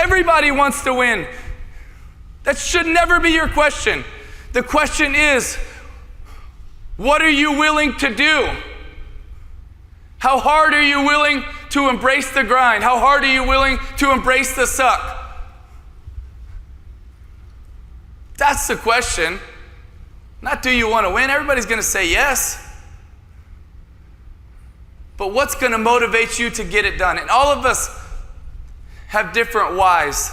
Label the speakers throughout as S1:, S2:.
S1: Everybody wants to win. That should never be your question. The question is, what are you willing to do? How hard are you willing to embrace the grind? How hard are you willing to embrace the suck? That's the question. Not do you want to win? Everybody's going to say yes. But what's going to motivate you to get it done? And all of us have different whys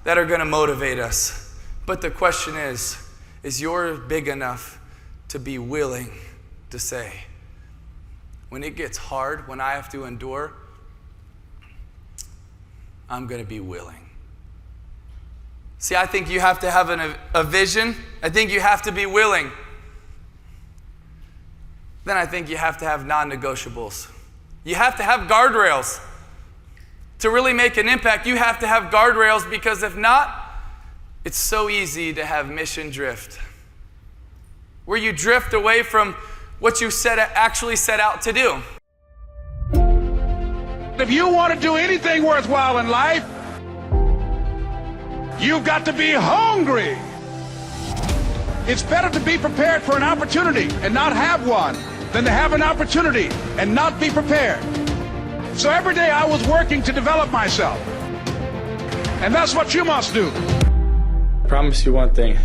S1: that are going to motivate us. But the question is yours big enough to be willing to say, when it gets hard, when I have to endure, I'm going to be willing. See, I think you have to have a vision. I think you have to be willing. Then I think you have to have non-negotiables. You have to have guardrails. To really make an impact, you have to have guardrails, because if not, it's so easy to have mission drift, where you drift away from what you actually set out to do.
S2: If you want to do anything worthwhile in life, you've got to be hungry. It's better to be prepared for an opportunity and not have one than to have an opportunity and not be prepared. So every day I was working to develop myself. And that's what you must do.
S3: I promise you one thing.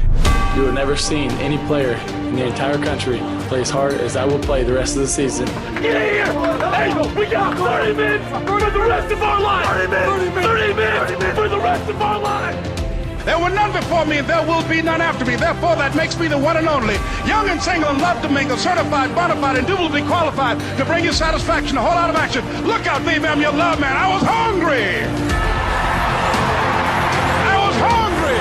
S3: You have never seen any player in the entire country play as hard as I will play the rest of the season.
S4: Get here! Hey, we got 30 minutes for the rest of our life! 30 minutes for the rest of our life!
S2: There were none before me, and there will be none after me. Therefore, that makes me the one and only. Young and single and love to mingle, certified, bona fide, indubitably qualified to bring you satisfaction, a whole lot of action. Look out, baby, I'm your love man. I was hungry. I was hungry.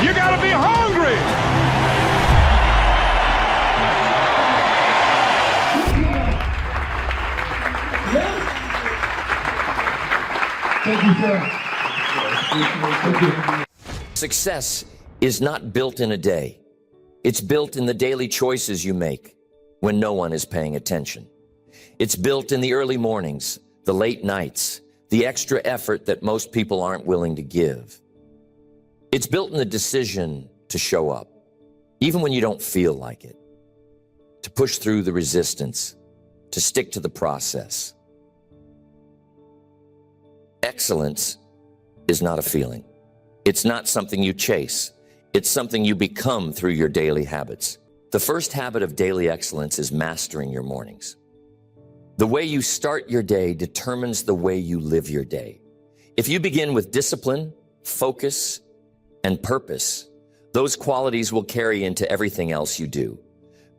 S2: You gotta be hungry.
S5: Thank you, sir.
S6: Success is not built in a day. It's built in the daily choices you make when no one is paying attention. It's built in the early mornings, the late nights, the extra effort that most people aren't willing to give. It's built in the decision to show up, even when you don't feel like it, to push through the resistance, to stick to the process. Excellence is not a feeling. It's not something you chase. It's something you become through your daily habits. The first habit of daily excellence is mastering your mornings. The way you start your day determines the way you live your day. If you begin with discipline, focus, and purpose, those qualities will carry into everything else you do.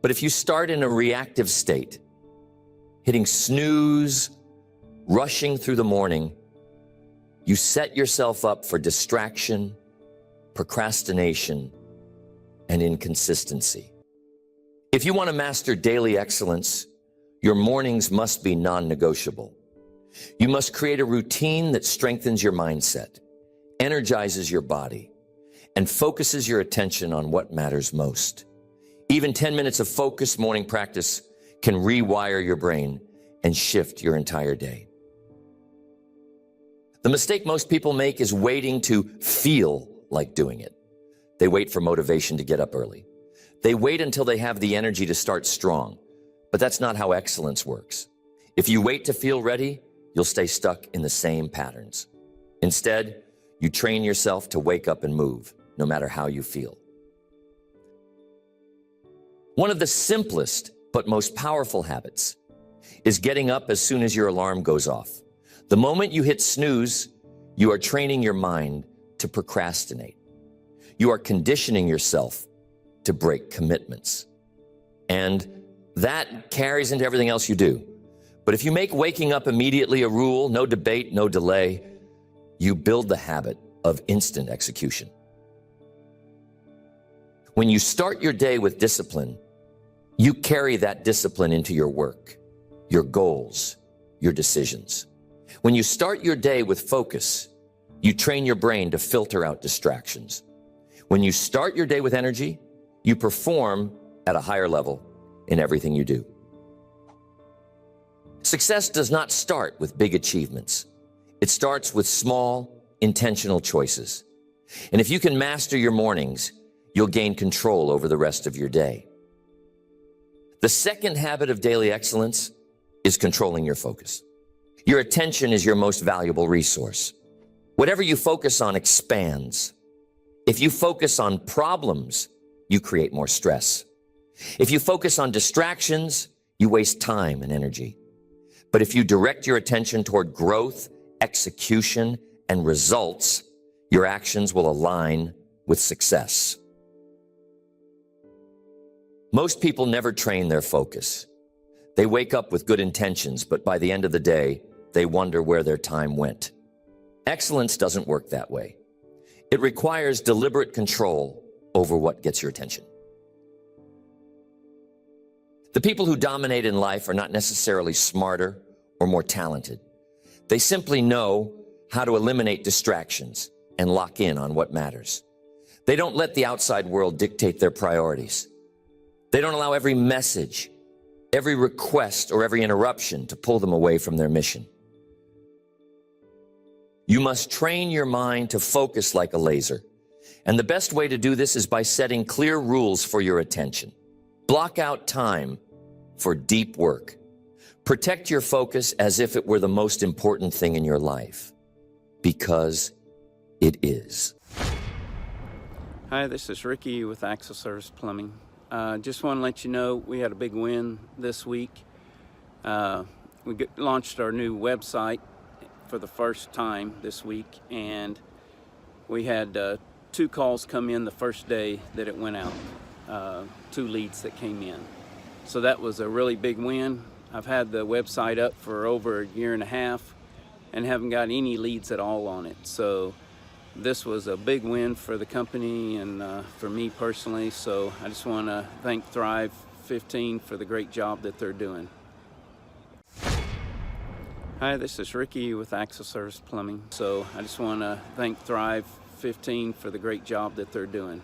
S6: But if you start in a reactive state, hitting snooze, rushing through the morning, you set yourself up for distraction, procrastination, and inconsistency. If you want to master daily excellence, your mornings must be non-negotiable. You must create a routine that strengthens your mindset, energizes your body, and focuses your attention on what matters most. Even 10 minutes of focused morning practice can rewire your brain and shift your entire day. The mistake most people make is waiting to feel like doing it. They wait for motivation to get up early. They wait until they have the energy to start strong. But that's not how excellence works. If you wait to feel ready, you'll stay stuck in the same patterns. Instead, you train yourself to wake up and move, no matter how you feel. One of the simplest but most powerful habits is getting up as soon as your alarm goes off. The moment you hit snooze, you are training your mind to procrastinate. You are conditioning yourself to break commitments. And that carries into everything else you do. But if you make waking up immediately a rule, no debate, no delay, you build the habit of instant execution. When you start your day with discipline, you carry that discipline into your work, your goals, your decisions. When you start your day with focus, you train your brain to filter out distractions. When you start your day with energy, you perform at a higher level in everything you do. Success does not start with big achievements. It starts with small, intentional choices. And if you can master your mornings, you'll gain control over the rest of your day. The second habit of daily excellence is controlling your focus. Your attention is your most valuable resource. Whatever you focus on expands. If you focus on problems, you create more stress. If you focus on distractions, you waste time and energy. But if you direct your attention toward growth, execution, and results, your actions will align with success. Most people never train their focus. They wake up with good intentions, but by the end of the day, they wonder where their time went. Excellence doesn't work that way. It requires deliberate control over what gets your attention. The people who dominate in life are not necessarily smarter or more talented. They simply know how to eliminate distractions and lock in on what matters. They don't let the outside world dictate their priorities. They don't allow every message, every request, or every interruption to pull them away from their mission. You must train your mind to focus like a laser. And the best way to do this is by setting clear rules for your attention. Block out time for deep work. Protect your focus as if it were the most important thing in your life, because it is.
S7: Hi, this is Ricky with Axle Service Plumbing. Just want to let you know we had a big win this week. We launched our new website for the first time this week, and we had 2 calls come in the first day that it went out, 2 leads that came in. So that was a really big win. I've had the website up for over a year and a half and haven't got any leads at all on it. So this was a big win for the company and for me personally. So I just want to thank Thrive 15 for the great job that they're doing. Hi, this is Ricky with Axle Service Plumbing. So I just want to thank Thrive 15 for the great job that they're doing.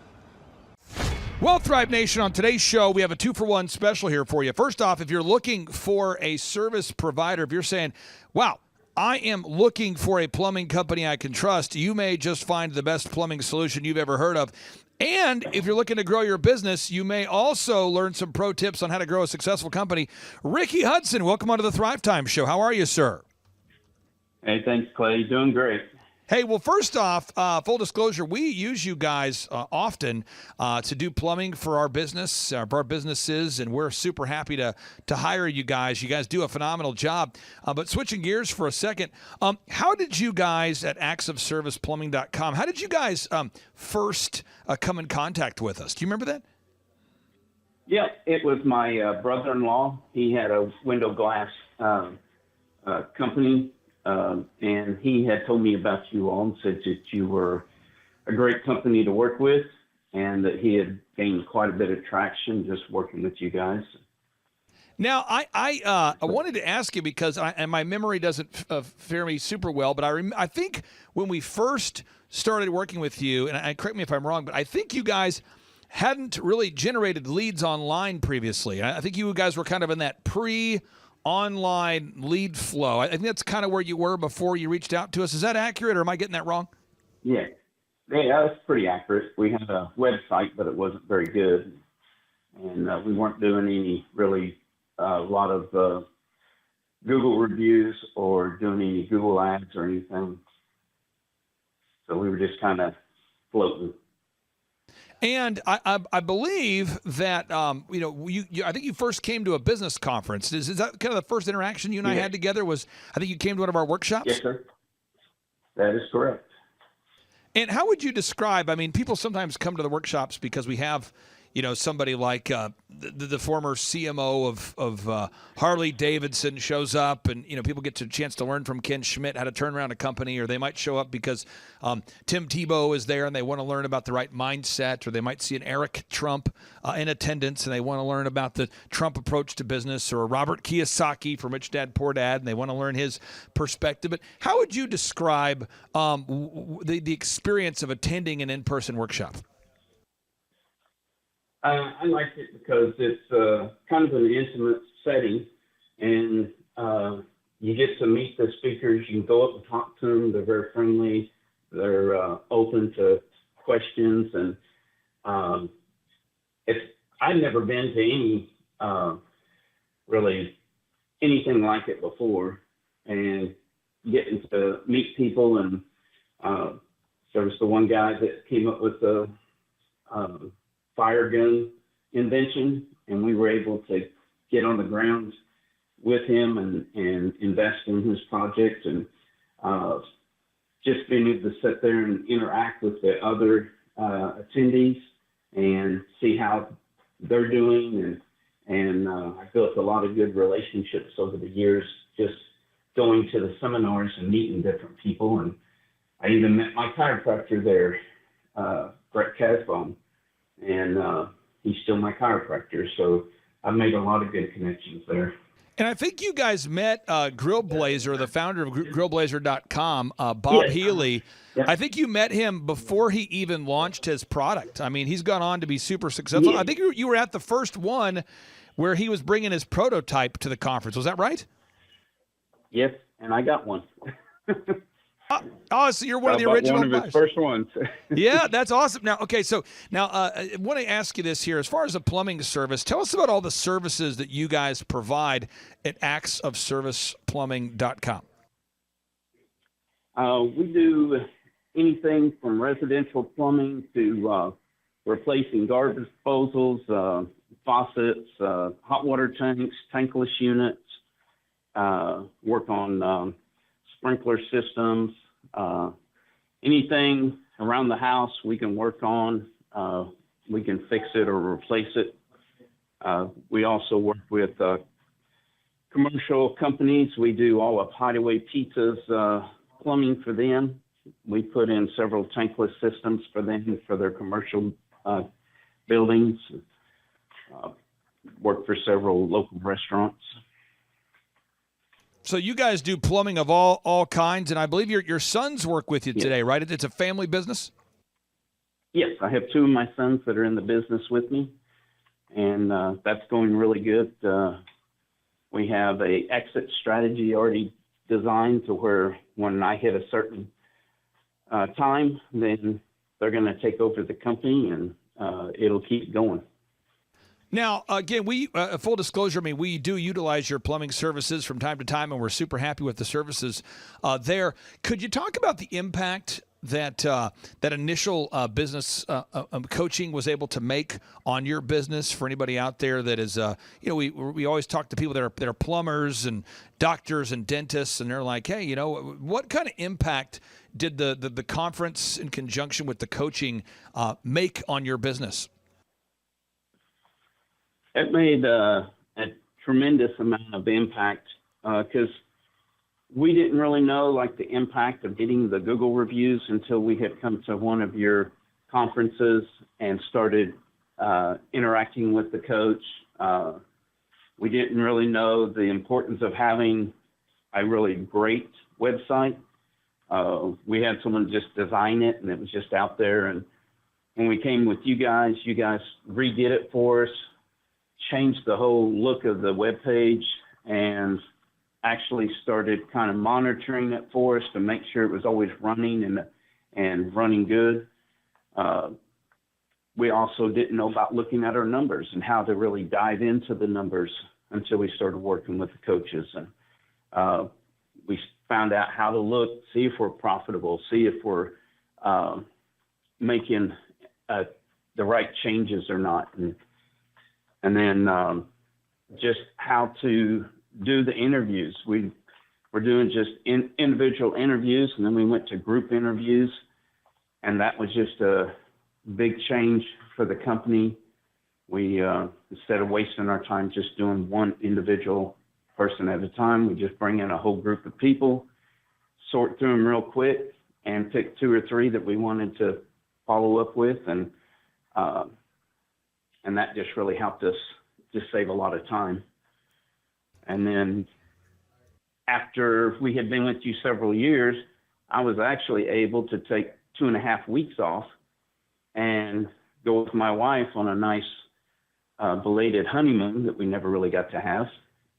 S8: Well, Thrive Nation, on today's show, we have a 2-for-1 special here for you. First off, if you're looking for a service provider, if you're saying, wow, I am looking for a plumbing company I can trust, you may just find the best plumbing solution you've ever heard of. And if you're looking to grow your business, you may also learn some pro tips on how to grow a successful company. Ricky Hudson, welcome onto the Thrivetime Show. How are you, sir?
S9: Hey, thanks, Clay. Doing great.
S8: Hey, well, first off, full disclosure, we use you guys often to do plumbing for our business, our businesses, and we're super happy to hire you guys. You guys do a phenomenal job. But switching gears for a second, how did you guys at actsofserviceplumbing.com, how did you guys first come in contact with us? Do you remember that?
S9: Yeah, it was my brother-in-law. He had a window glass company. And he had told me about you all and said that you were a great company to work with and that he had gained quite a bit of traction just working with you guys.
S8: Now, I wanted to ask you because and my memory doesn't fare me super well, but I think when we first started working with you, and correct me if I'm wrong, but I think you guys hadn't really generated leads online previously. I think you guys were kind of in that online lead flow. I think that's kind of where you were before you reached out to us. Is that accurate, or am I getting that wrong?
S9: Yeah, that's pretty accurate. We had a website, but it wasn't very good. And we weren't doing any really a lot of Google reviews or doing any Google ads or anything. So we were just kind of floating.
S8: And I believe that I think you first came to a business conference. Is that kind of the first interaction you and I had together? Was I think you came to one of our workshops?
S9: Yes, sir. That is correct.
S8: And how would you describe? I mean, people sometimes come to the workshops because we have, somebody like the former CMO of Harley Davidson shows up, and people get a chance to learn from Ken Schmidt how to turn around a company, or they might show up because Tim Tebow is there and they want to learn about the right mindset, or they might see an Eric Trump in attendance and they want to learn about the Trump approach to business, or Robert Kiyosaki from Rich Dad Poor Dad and they want to learn his perspective. But how would you describe the experience of attending an in-person workshop?
S9: I like it because it's kind of an intimate setting, and you get to meet the speakers. You can go up and talk to them. They're very friendly. They're open to questions, and I've never been to any really anything like it before, and getting to meet people. And there was the one guy that came up with the fire gun invention, and we were able to get on the ground with him and invest in his project, and just being able to sit there and interact with the other attendees and see how they're doing. And I built a lot of good relationships over the years, just going to the seminars and meeting different people. And I even met my chiropractor there, Brett Casbon, and he's still my chiropractor. So I've made a lot of good connections there.
S8: And I think you guys met Grillblazer, the founder of Grillblazer.com, Bob Healy.
S9: Yeah.
S8: I think you met him before he even launched his product. I mean, he's gone on to be super successful.
S9: Yeah.
S8: I think you were at the first one where he was bringing his prototype to the conference. Was that right?
S9: Yes, and I got one.
S8: Oh, so you're one of the original
S9: one of his first ones.
S8: Yeah, that's awesome. Now, okay, so now I want to ask you this here. As far as a plumbing service, tell us about all the services that you guys provide at actsofserviceplumbing.com.
S9: We do anything from residential plumbing to replacing garbage disposals, faucets, hot water tanks, tankless units, work on sprinkler systems, anything around the house we can work on. We can fix it or replace it. We also work with commercial companies. We do all of Hideaway Pizza's plumbing for them. We put in several tankless systems for them for their commercial buildings. Work for several local restaurants.
S8: So you guys do plumbing of all kinds, and I believe your sons work with you today, right? It's a family business?
S9: Yes, I have two of my sons that are in the business with me, and that's going really good. We have a exit strategy already designed to where when I hit a certain time, then they're going to take over the company, and it'll keep going.
S8: Now, again, we full disclosure, I mean, we do utilize your plumbing services from time to time, and we're super happy with the services there. Could you talk about the impact that that initial business coaching was able to make on your business for anybody out there that is, we always talk to people that are plumbers and doctors and dentists, and they're like, hey, what kind of impact did the conference in conjunction with the coaching make on your business?
S9: It made a tremendous amount of impact because we didn't really know the impact of getting the Google reviews until we had come to one of your conferences and started interacting with the coach. We didn't really know the importance of having a really great website. We had someone just design it, and it was just out there. And when we came with you guys redid it for us, changed the whole look of the web page, and actually started kind of monitoring it for us to make sure it was always running and running good. We also didn't know about looking at our numbers and how to really dive into the numbers until we started working with the coaches. And we found out how to look, see if we're profitable, see if we're making the right changes or not. And then just how to do the interviews. We were doing just individual interviews, and then we went to group interviews, and that was just a big change for the company. We, instead of wasting our time just doing one individual person at a time, we just bring in a whole group of people, sort through them real quick, and pick two or three that we wanted to follow up with, and that just really helped us just save a lot of time. And then after we had been with you several years, I was actually able to take 2.5 weeks off and go with my wife on a nice belated honeymoon that we never really got to have,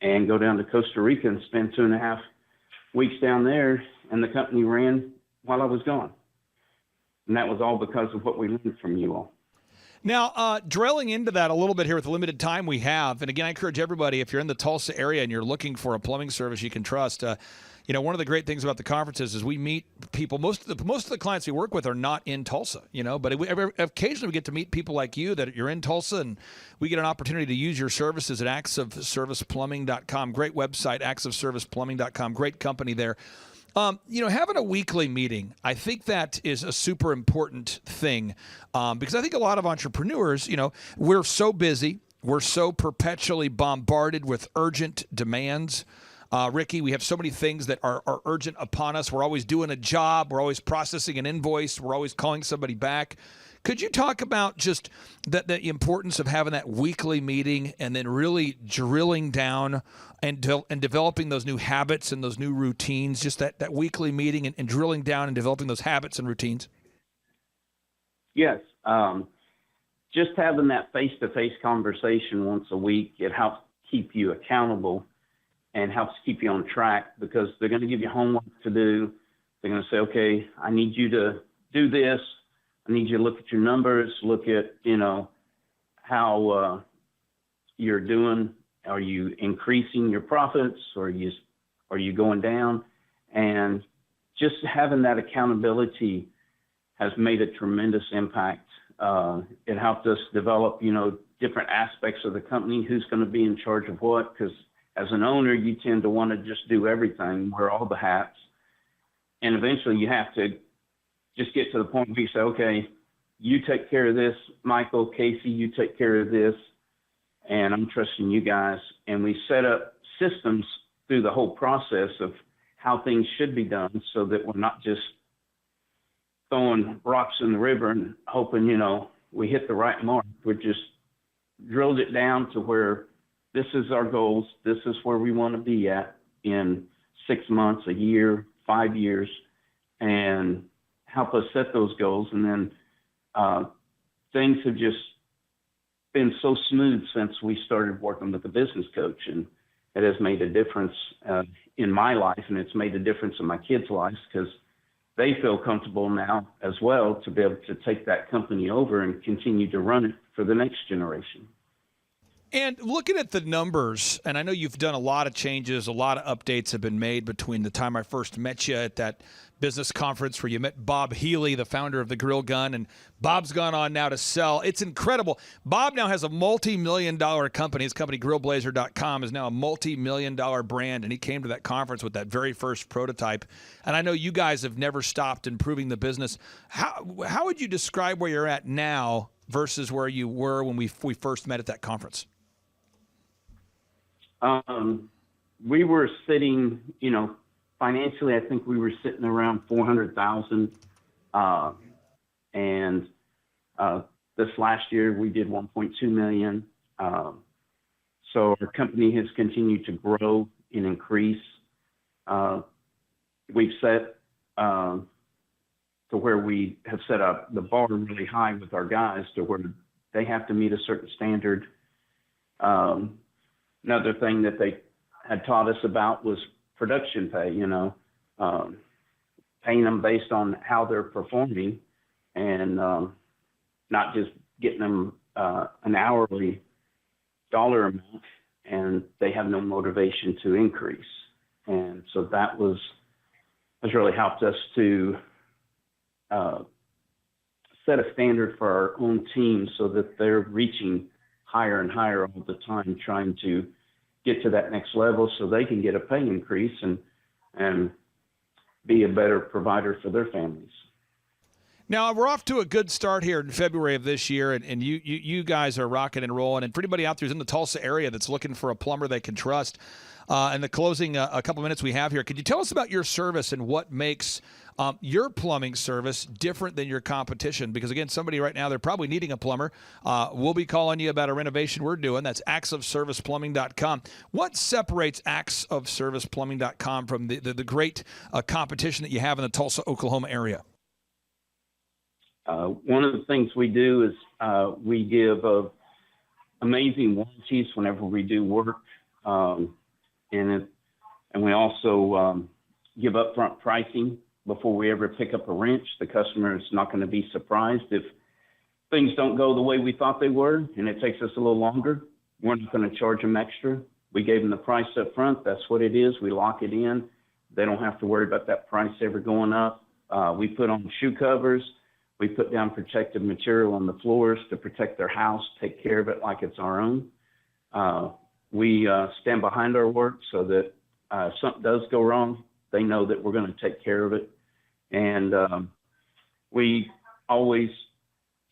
S9: and go down to Costa Rica and spend 2.5 weeks down there, and the company ran while I was gone. And that was all because of what we learned from you all.
S8: Now, drilling into that a little bit here with the limited time we have, and again, I encourage everybody, if you're in the Tulsa area and you're looking for a plumbing service you can trust, one of the great things about the conferences is we meet people. Most of the clients we work with are not in Tulsa, but occasionally we get to meet people like you that you're in Tulsa, and we get an opportunity to use your services at actsofserviceplumbing.com. Great website, actsofserviceplumbing.com. Great company there. Having a weekly meeting, I think that is a super important thing because I think a lot of entrepreneurs, we're so busy. We're so perpetually bombarded with urgent demands. Ricky, we have so many things that are urgent upon us. We're always doing a job. We're always processing an invoice. We're always calling somebody back. Could you talk about just the importance of having that weekly meeting and then really drilling down and developing those new habits and those new routines, just that weekly meeting and drilling down and developing those habits and routines?
S9: Yes. Just having that face-to-face conversation once a week, it helps keep you accountable and helps keep you on track because they're going to give you homework to do. They're going to say, okay, I need you to do this. I need you to look at your numbers, look at, how you're doing. Are you increasing your profits or are you going down? And just having that accountability has made a tremendous impact. It helped us develop, different aspects of the company, who's going to be in charge of what, because as an owner, you tend to want to just do everything, wear all the hats. And eventually you have to just get to the point where you say, okay, you take care of this, Michael, Casey, you take care of this, and I'm trusting you guys. And we set up systems through the whole process of how things should be done so that we're not just throwing rocks in the river and hoping, we hit the right mark. We just drilled it down to where this is our goals. This is where we want to be at in 6 months, a year, 5 years, and help us set those goals. And then things have just been so smooth since we started working with the business coach, and it has made a difference in my life, and it's made a difference in my kids' lives because they feel comfortable now as well to be able to take that company over and continue to run it for the next generation.
S8: And looking at the numbers, and I know you've done a lot of changes, a lot of updates have been made between the time I first met you at that business conference where you met Bob Healy, the founder of the Grill Gun, and Bob's gone on now to sell. It's incredible. Bob now has a multi-million-dollar company. His company, grillblazer.com, is now a multi-million-dollar brand, and he came to that conference with that very first prototype. And I know you guys have never stopped improving the business. How would you describe where you're at now versus where you were when we first met at that conference?
S9: We were sitting, financially, I think we were sitting around 400,000. And this last year we did 1.2 million. So our company has continued to grow and increase. We've set to where we have set up the bar really high with our guys to where they have to meet a certain standard. Another thing that they had taught us about was production pay, paying them based on how they're performing and not just getting them an hourly dollar amount, and they have no motivation to increase. And so that has really helped us to set a standard for our own team so that they're reaching higher and higher all the time, trying to get to that next level so they can get a pay increase and be a better provider for their families.
S8: Now, we're off to a good start here in February of this year, and you guys are rocking and rolling. And for anybody out there who's in the Tulsa area that's looking for a plumber they can trust, in the closing a couple minutes we have here, could you tell us about your service and what makes your plumbing service different than your competition? Because, again, somebody right now, they're probably needing a plumber. We'll be calling you about a renovation we're doing. That's actsofserviceplumbing.com. What separates actsofserviceplumbing.com from the great competition that you have in the Tulsa, Oklahoma area?
S9: One of the things we do is we give amazing warranties whenever we do work, and we also give upfront pricing before we ever pick up a wrench. The customer is not going to be surprised if things don't go the way we thought they were and it takes us a little longer. We're not going to charge them extra. We gave them the price up front. That's what it is. We lock it in. They don't have to worry about that price ever going up. We put on shoe covers. We put down protective material on the floors to protect their house, take care of it like it's our own. We stand behind our work so that if something does go wrong, they know that we're going to take care of it. And we always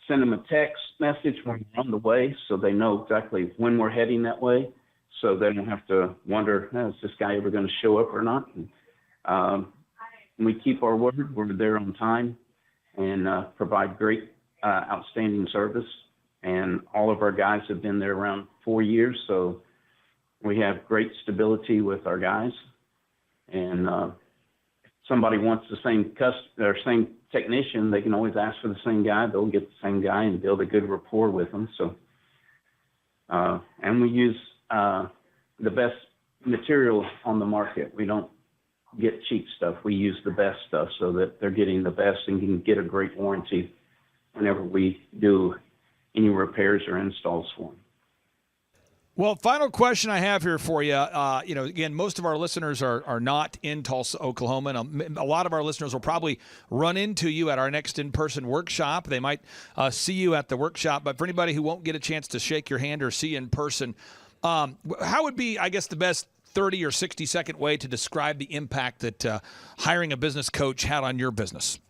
S9: send them a text message when we're on the way so they know exactly when we're heading that way, so they don't have to wonder, is this guy ever going to show up or not? And, we keep our word. We're there on time and provide great, outstanding service. And all of our guys have been there around 4 years, so we have great stability with our guys. And if somebody wants the same technician, they can always ask for the same guy. They'll get the same guy and build a good rapport with them. So, and we use the best material on the market. We don't get cheap stuff. We use the best stuff so that they're getting the best and can get a great warranty whenever we do any repairs or installs for them.
S8: Well, final question I have here for you. Again, most of our listeners are not in Tulsa, Oklahoma, and a lot of our listeners will probably run into you at our next in-person workshop. They might see you at the workshop, but for anybody who won't get a chance to shake your hand or see you in person, how would be, I guess, the best 30 or 60-second way to describe the impact that hiring a business coach had on your business?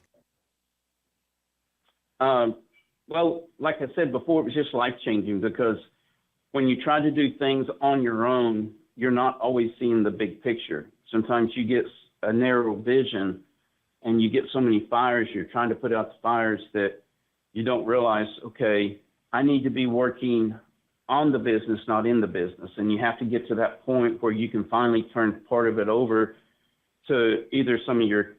S9: Well, like I said before, it was just life-changing because when you try to do things on your own, you're not always seeing the big picture. Sometimes you get a narrow vision and you get so many fires, you're trying to put out the fires that you don't realize, okay, I need to be working on the business, not in the business. And you have to get to that point where you can finally turn part of it over to either some of your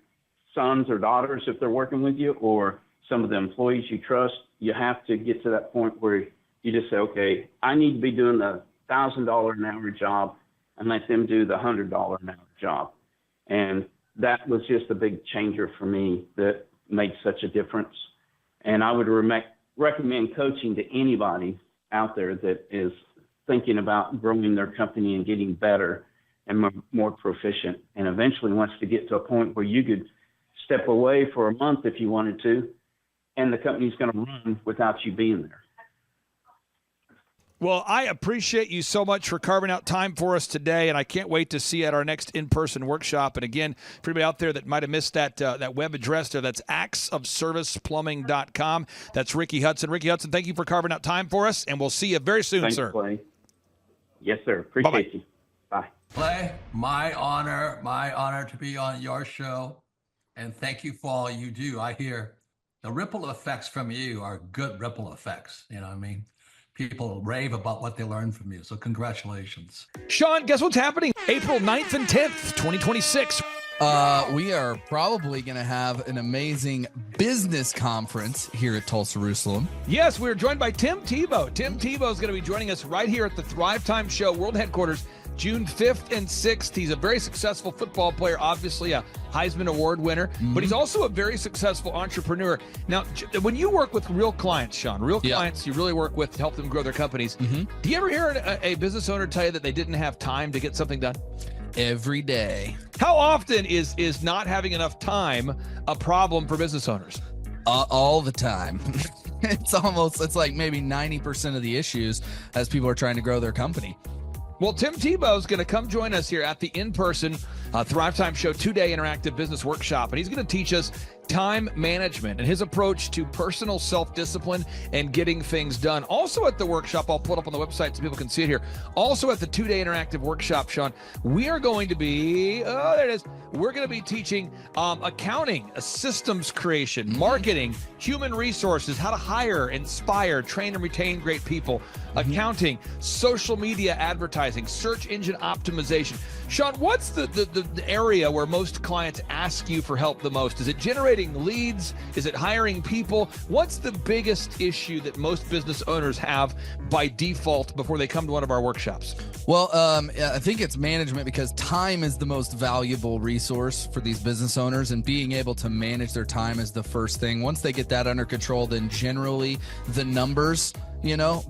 S9: sons or daughters if they're working with you, or some of the employees you trust. You have to get to that point where you just say, okay, I need to be doing the $1,000 an hour job and let them do the $100 an hour job. And that was just a big changer for me that made such a difference. And I would recommend coaching to anybody out there that is thinking about growing their company and getting better and more proficient, and eventually wants to get to a point where you could step away for a month if you wanted to, and the company's going to run without you being there.
S8: Well, I appreciate you so much for carving out time for us today, and I can't wait to see you at our next in-person workshop. And again, for anybody out there that might have missed that web address there, that's actsofserviceplumbing.com. That's Ricky Hudson. Ricky Hudson, thank you for carving out time for us, and we'll see you very soon,
S9: Thanks,
S8: sir.
S9: Clay. Yes, sir. Appreciate you. Bye.
S10: Clay, my honor to be on your show, and thank you for all you do. I hear the ripple effects from you are good ripple effects. You know what I mean? People rave about what they learned from you. So congratulations.
S8: Sean, guess what's happening? April 9th and 10th, 2026.
S11: We are probably going to have an amazing business conference here at Tulsa Jerusalem.
S8: Yes, we're joined by Tim Tebow. Tim Tebow is going to be joining us right here at the Thrivetime Show World Headquarters, June 5th and 6th. He's a very successful football player, obviously a Heisman Award winner, but he's also a very successful entrepreneur. Now, when you work with real clients, Sean, clients you really work with to help them grow their companies, do you ever hear a business owner tell you that they didn't have time to get something done?
S11: Every day.
S8: How often is not having enough time a problem for business owners?
S11: All the time. It's like maybe 90% of the issues as people are trying to grow their company.
S8: Well, Tim Tebow is going to come join us here at the in-person Thrivetime Show 2-day interactive business workshop, and he's going to teach us time management and his approach to personal self-discipline and getting things done. Also at the workshop, I'll put it up on the website so people can see it here. Also at the 2-day interactive workshop, Sean, we are going to be, there it is. We're going to be teaching accounting, systems creation, marketing, human resources, how to hire, inspire, train, and retain great people, accounting, social media advertising, search engine optimization. Sean, what's the area where most clients ask you for help the most? Is it generating generating leads? Is it hiring people? What's the biggest issue that most business owners have by default before they come to one of our workshops?
S11: Well, I think it's management, because time is the most valuable resource for these business owners, and being able to manage their time is the first thing. Once they get that under control, then generally the numbers,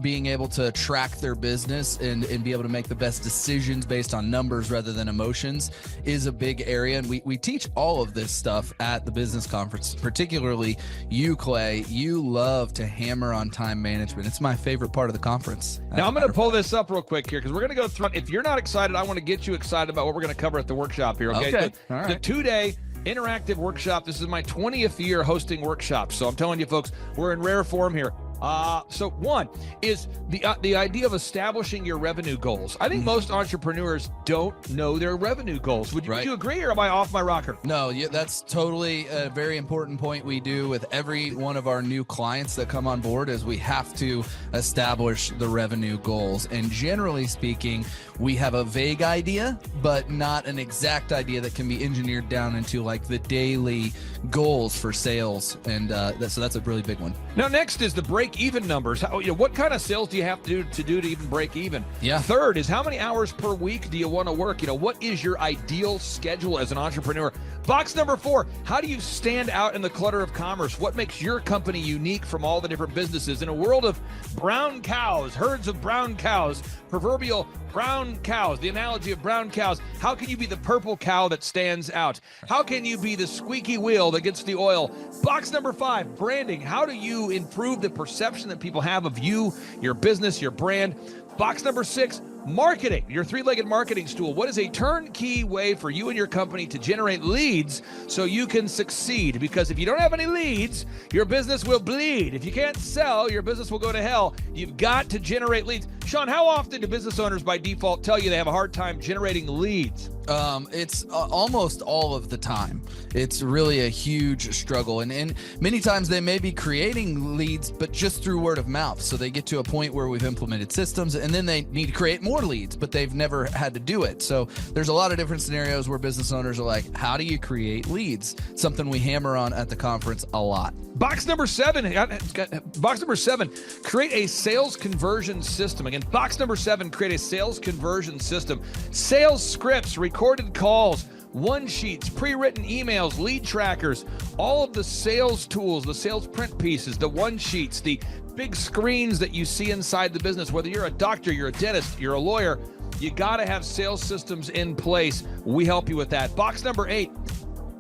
S11: being able to track their business and be able to make the best decisions based on numbers rather than emotions is a big area. And we teach all of this stuff at the business conference, particularly you, Clay. You love to hammer on time management. It's my favorite part of the conference.
S8: Now, I'm going to pull this up real quick here, because we're going to go through. If you're not excited, I want to get you excited about what we're going to cover at the workshop here. Okay.
S11: All right.
S8: The 2-day interactive workshop. This is my 20th year hosting workshops. So I'm telling you, folks, we're in rare form here. So one is the idea of establishing your revenue goals. I think most entrepreneurs don't know their revenue goals. Would you agree, or am I off my rocker?
S11: No, that's totally a very important point we do with every one of our new clients that come on board, is we have to establish the revenue goals. And generally speaking, we have a vague idea, but not an exact idea that can be engineered down into like the daily goals for sales. And so that's a really big one.
S8: Now, next is the break-even numbers. What kind of sales do you have to do to even break even?
S11: Yeah.
S8: Third is, how many hours per week do you want to work? What is your ideal schedule as an entrepreneur? Box number 4, how do you stand out in the clutter of commerce? What makes your company unique from all the different businesses? In a world of brown cows, herds of brown cows, proverbial brown cows, the analogy of brown cows, how can you be the purple cow that stands out? How can you be the squeaky wheel that gets the oil? Box number 5, branding. How do you improve the perception that people have of you, your business, your brand? Box number 6, marketing, your 3-legged marketing stool. What is a turnkey way for you and your company to generate leads so you can succeed? Because if you don't have any leads, your business will bleed. If you can't sell, your business will go to hell. You've got to generate leads. Sean, how often do business owners by default tell you they have a hard time generating leads?
S11: It's almost all of the time. It's really a huge struggle. And many times they may be creating leads, but just through word of mouth. So they get to a point where we've implemented systems, and then they need to create more leads, but they've never had to do it. So there's a lot of different scenarios where business owners are like, how do you create leads? Something we hammer on at the conference a lot.
S8: Box number 7, create a sales conversion system. Again, box number 7, create a sales conversion system. Sales scripts, recorded calls, one-sheets, pre-written emails, lead trackers, all of the sales tools, the sales print pieces, the one-sheets, the big screens that you see inside the business. Whether you're a doctor, you're a dentist, you're a lawyer, you got to have sales systems in place. We help you with that. Box number 8,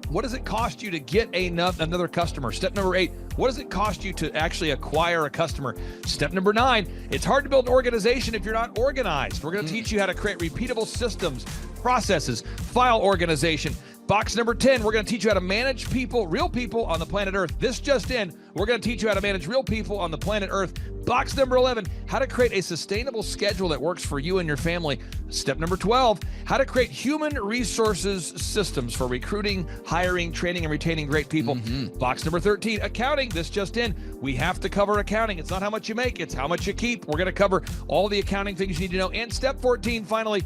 S8: what does it cost you to get another customer? Step number 8, what does it cost you to actually acquire a customer? Step number 9, it's hard to build an organization if you're not organized. We're going to teach you how to create repeatable systems, processes, file organization. Box number 10, we're going to teach you how to manage people, real people on the planet Earth. This just in, we're going to teach you how to manage real people on the planet Earth. Box number 11, how to create a sustainable schedule that works for you and your family. Step number 12, how to create human resources systems for recruiting, hiring, training, and retaining great people. Box number 13, accounting. This just in, we have to cover accounting. It's not how much you make, it's how much you keep. We're going to cover all the accounting things you need to know. And step 14, finally,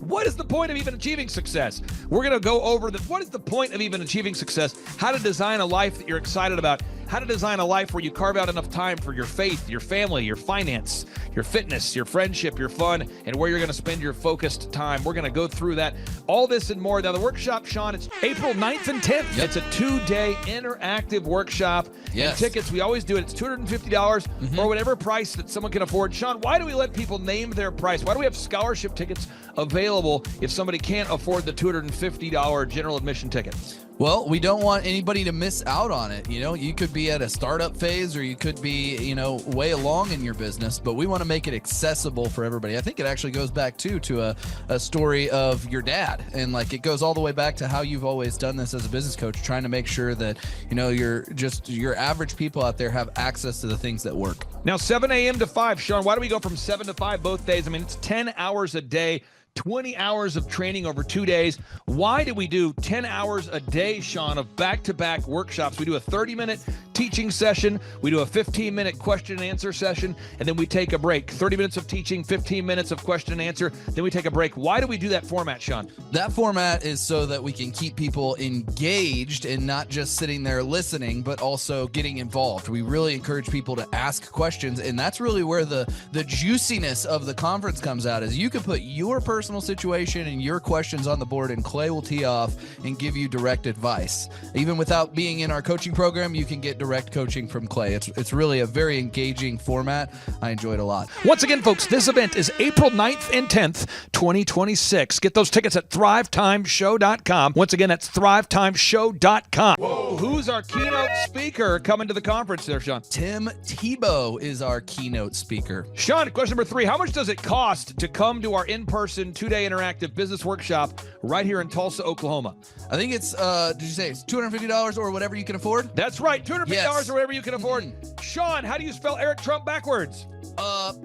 S8: what is the point of even achieving success? We're going to go over what is the point of even achieving success, how to design a life that you're excited about, how to design a life where you carve out enough time for your faith, your family, your finance, your fitness, your friendship, your fun, and where you're going to spend your focused time. We're going to go through that, all this and more. Now, the workshop, Sean, it's April 9th and 10th. It's a 2-day interactive workshop.
S11: Yes.
S8: And tickets, we always do it. It's $250 or whatever price that someone can afford. Sean, why do we let people name their price? Why do we have scholarship tickets available if somebody can't afford the $250 general admission ticket?
S11: Well, we don't want anybody to miss out on it. You could be at a startup phase, or you could be, way along in your business, but we want to make it accessible for everybody. I think it actually goes back to a story of your dad, and it goes all the way back to how you've always done this as a business coach, trying to make sure that, your average people out there have access to the things that work.
S8: Now, 7 a.m. to 5, Sean, why do we go from 7 to 5 both days? I mean, it's 10 hours a day. 20 hours of training over 2 days. Why do we do 10 hours a day, Sean, of back-to-back workshops? We do a 30-minute teaching session. We do a 15-minute question and answer session, and then we take a break. 30 minutes of teaching, 15 minutes of question and answer, then we take a break. Why do we do that format, Sean?
S11: That format is so that we can keep people engaged and not just sitting there listening, but also getting involved. We really encourage people to ask questions, and that's really where the juiciness of the conference comes out, is you can put your personal situation and your questions on the board, and Clay will tee off and give you direct advice. Even without being in our coaching program, you can get direct coaching from Clay. It's really a very engaging format. I enjoy it a lot.
S8: Once again, folks, this event is April 9th and 10th, 2026. Get those tickets at thrivetimeshow.com. Once again, that's thrivetimeshow.com. Whoa. Who's our keynote speaker coming to the conference there, Sean?
S11: Tim Tebow is our keynote speaker.
S8: Sean, question number 3. How much does it cost to come to our in-person 2-day interactive business workshop right here in Tulsa, Oklahoma?
S11: I think it's, did you say it's $250 or whatever you can afford?
S8: That's right, $250
S11: yes.
S8: or whatever you can afford. Sean, how do you spell Eric Trump backwards?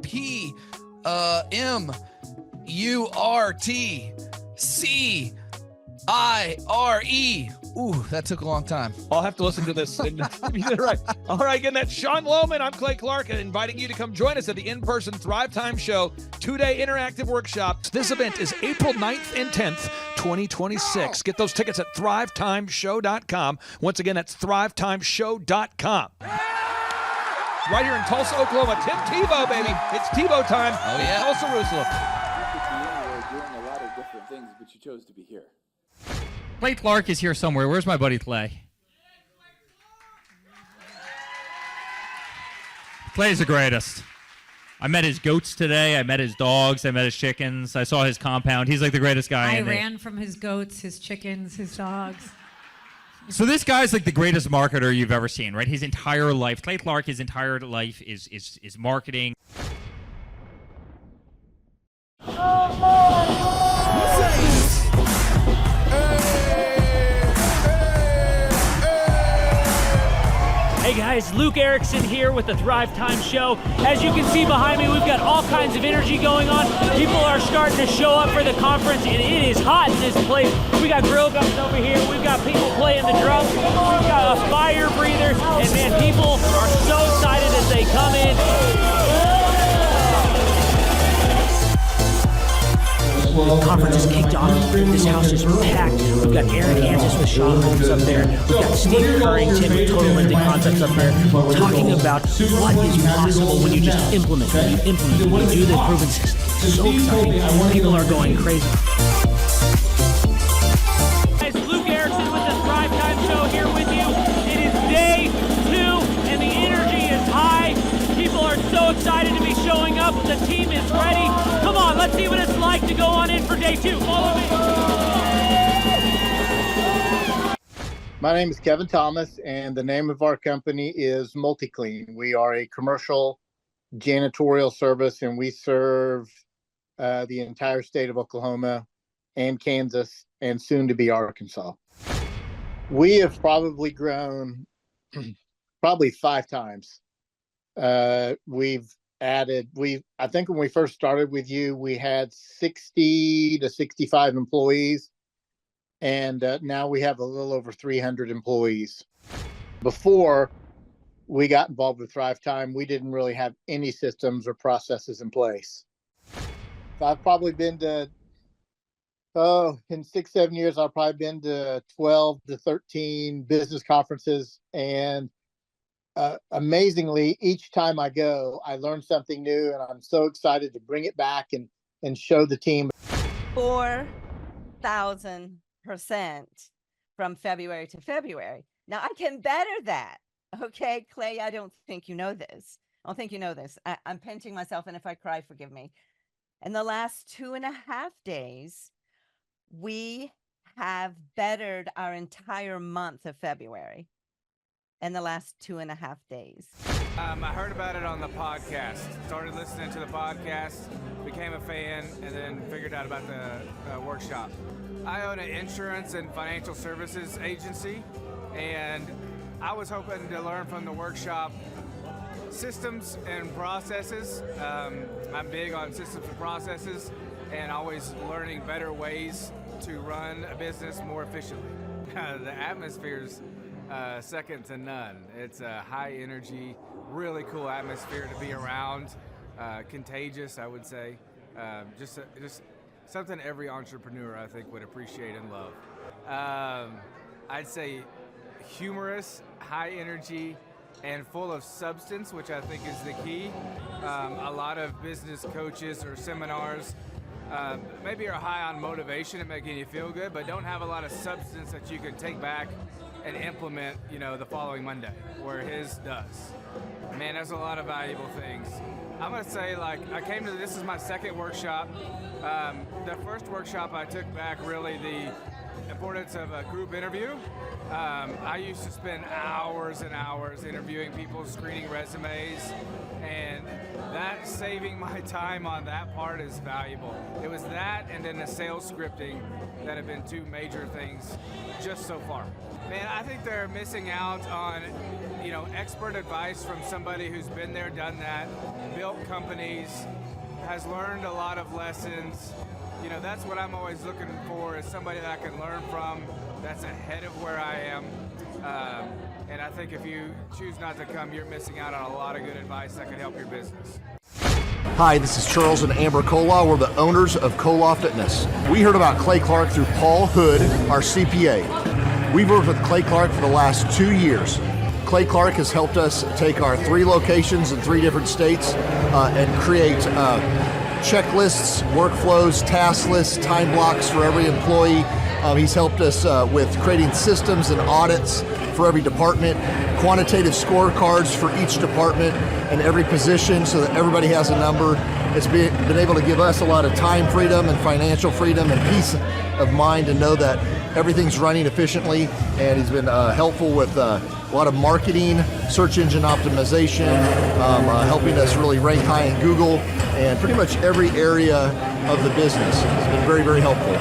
S11: P-M-U-R-T-C-I-R-E. Ooh, that took a long time.
S8: I'll have to listen to this. And right. All right, again, that's Sean Lohman. I'm Clay Clark, inviting you to come join us at the in-person Thrivetime Show 2-day interactive workshop. This event is April 9th and 10th, 2026. Get those tickets at thrivetimeshow.com. Once again, that's thrivetimeshow.com. Right here in Tulsa, Oklahoma. Tim Tebow, baby. It's Tebow time.
S11: Oh, yeah.
S8: Tulsa, Jerusalem.
S12: We're doing a lot of different things, but you chose to be here.
S13: Clay Clark is here somewhere. Where's my buddy Clay? Clay's the greatest. I met his goats today. I met his dogs. I met his chickens. I saw his compound. He's like the greatest guy.
S14: I ran from his goats, his chickens, his dogs.
S13: So this guy's like the greatest marketer you've ever seen, right? His entire life, Clay Clark, his entire life is marketing.
S15: Hey guys, Luke Erickson here with the Thrivetime Show. As you can see behind me, we've got all kinds of energy going on. People are starting to show up for the conference, and it is hot in this place. We got grill guns over here. We've got people playing the drums. We've got a fire breather, and man, people are so excited as they come in. The conference is kicked off. This house is packed. We've got Aaron Hansis with Sean Holmes up there. We've got Steve Currington with Total Ending Concepts up there talking about what is possible when you just implement, when you do the proven system. It's so exciting. People are going crazy. Guys, Luke Erickson with the Thrivetime Show here with you. It is day 2 and the energy is high. People are so excited to be showing up. The team is ready. Come on, let's see what it's like to go on in for day 2. Follow me.
S16: My name is Kevin Thomas, and the name of our company is MultiClean. We are a commercial janitorial service, and we serve the entire state of Oklahoma and Kansas and soon to be Arkansas. We have probably grown probably 5 times. We've added, I think when we first started with you, we had 60 to 65 employees, and now we have a little over 300 employees. Before we got involved with Thrivetime, we didn't really have any systems or processes in place. So I've probably been to, in 6-7 years, I've probably been to 12 to 13 business conferences, and amazingly, each time I go, I learn something new, and I'm so excited to bring it back and show the team.
S17: 4,000% from February to February. Now I can better that. Okay, Clay, I don't think you know this. I don't think you know this. I'm pinching myself, and if I cry, forgive me. In the last 2.5 days, we have bettered our entire month of February. In the last 2.5 days.
S18: I heard about it on the podcast. Started listening to the podcast, became a fan, and then figured out about the workshop. I own an insurance and financial services agency, and I was hoping to learn from the workshop systems and processes. I'm big on systems and processes, and always learning better ways to run a business more efficiently. The atmosphere's second to none. It's a high energy, really cool atmosphere to be around, contagious, I would say. Just something every entrepreneur, I think, would appreciate and love. I'd say humorous, high energy, and full of substance, which I think is the key. A lot of business coaches or seminars maybe are high on motivation and making you feel good, but don't have a lot of substance that you can take back and implement, the following Monday, where his does. Man, there's a lot of valuable things. I'm gonna say, this is my second workshop. The first workshop I took back really the importance of a group interview. I used to spend hours and hours interviewing people, screening resumes, and that saving my time on that part is valuable. It was that and then the sales scripting that have been two major things just so far. Man, I think they're missing out on, expert advice from somebody who's been there, done that, built companies, has learned a lot of lessons. That's what I'm always looking for, is somebody that I can learn from that's ahead of where I am. And I think if you choose not to come, you're missing out on a lot of good advice that could help your business.
S19: Hi, this is Charles and Amber Koloff. We're the owners of Koloff Fitness. We heard about Clay Clark through Paul Hood, our CPA. We've worked with Clay Clark for the last 2 years. Clay Clark has helped us take our 3 locations in 3 different states and create checklists, workflows, task lists, time blocks for every employee. He's helped us with creating systems and audits for every department, quantitative scorecards for each department and every position so that everybody has a number. It's been able to give us a lot of time freedom and financial freedom and peace of mind to know that everything's running efficiently, and he's been helpful with a lot of marketing, search engine optimization, helping us really rank high in Google, and pretty much every area of the business. It's been very, very helpful.